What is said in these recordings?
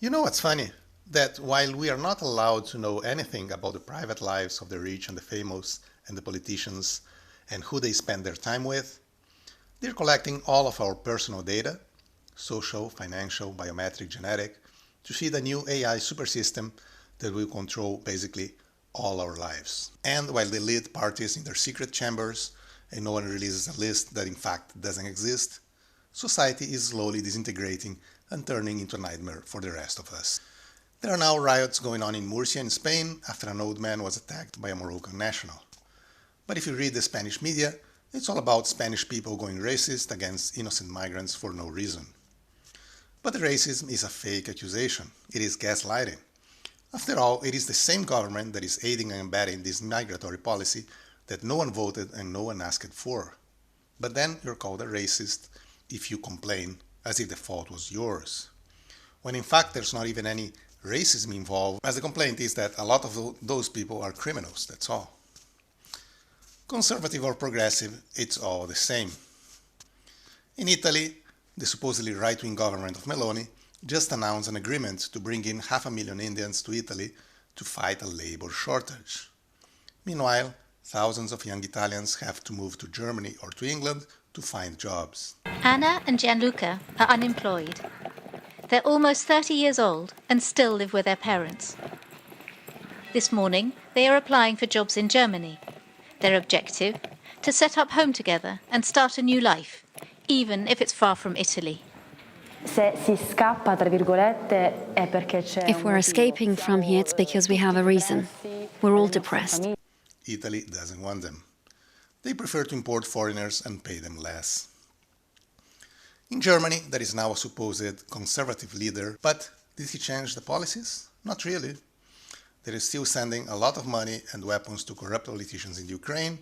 You know what's funny? That while we are not allowed to know anything about the private lives of the rich and the famous and the politicians and who they spend their time with, they're collecting all of our personal data, social, financial, biometric, genetic, to feed a new AI super system that will control basically all our lives. And while they lead parties in their secret chambers and no one releases a list that in fact doesn't exist, society is slowly disintegrating and turning into a nightmare for the rest of us. There are now riots going on in Murcia in Spain after an old man was attacked by a Moroccan national. But if you read the Spanish media, it's all about Spanish people going racist against innocent migrants for no reason. But the racism is a fake accusation. It is gaslighting. After all, it is the same government that is aiding and abetting this migratory policy that no one voted and no one asked for. But then you're called a racist if you complain as if the fault was yours. When in fact there's not even any racism involved, as the complaint is that a lot of those people are criminals, that's all. Conservative or progressive, it's all the same. In Italy, the supposedly right-wing government of Meloni just announced an agreement to bring in 500,000 Indians to Italy to fight a labor shortage. Meanwhile, thousands of young Italians have to move to Germany or to England to find jobs. Anna and Gianluca are unemployed. They're almost 30 years old and still live with their parents. This morning, they are applying for jobs in Germany. Their objective? To set up home together and start a new life, even if it's far from Italy. If we're escaping from here, it's because we have a reason. We're all depressed. Italy doesn't want them. They prefer to import foreigners and pay them less. In Germany, there is now a supposed conservative leader, but did he change the policies? Not really. There is still sending a lot of money and weapons to corrupt politicians in Ukraine,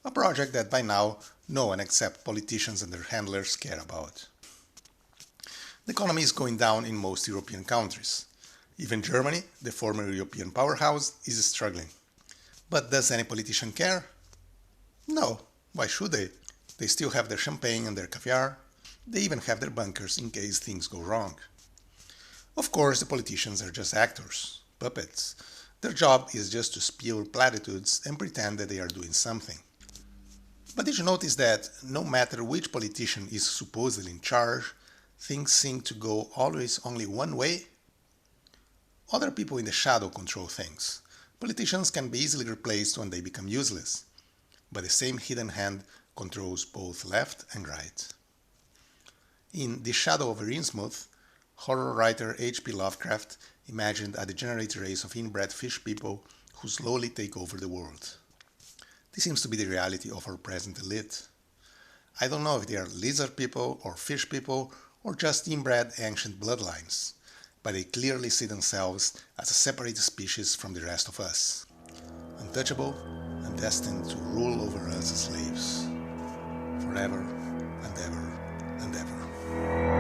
a project that by now no one except politicians and their handlers care about. The economy is going down in most European countries. Even Germany, the former European powerhouse, is struggling. But does any politician care? No. Why should they? They still have their champagne and their caviar. They even have their bunkers in case things go wrong. Of course, the politicians are just actors, puppets. Their job is just to spew platitudes and pretend that they are doing something. But did you notice that no matter which politician is supposedly in charge, things seem to go always only one way? Other people in the shadow control things. Politicians can be easily replaced when they become useless, but the same hidden hand controls both left and right. In The Shadow over Innsmouth, horror writer H.P. Lovecraft imagined a degenerate race of inbred fish people who slowly take over the world. This seems to be the reality of our present elite. I don't know if they are lizard people or fish people or just inbred ancient bloodlines, but they clearly see themselves as a separate species from the rest of us, untouchable and destined to rule over us as slaves, forever and ever and ever.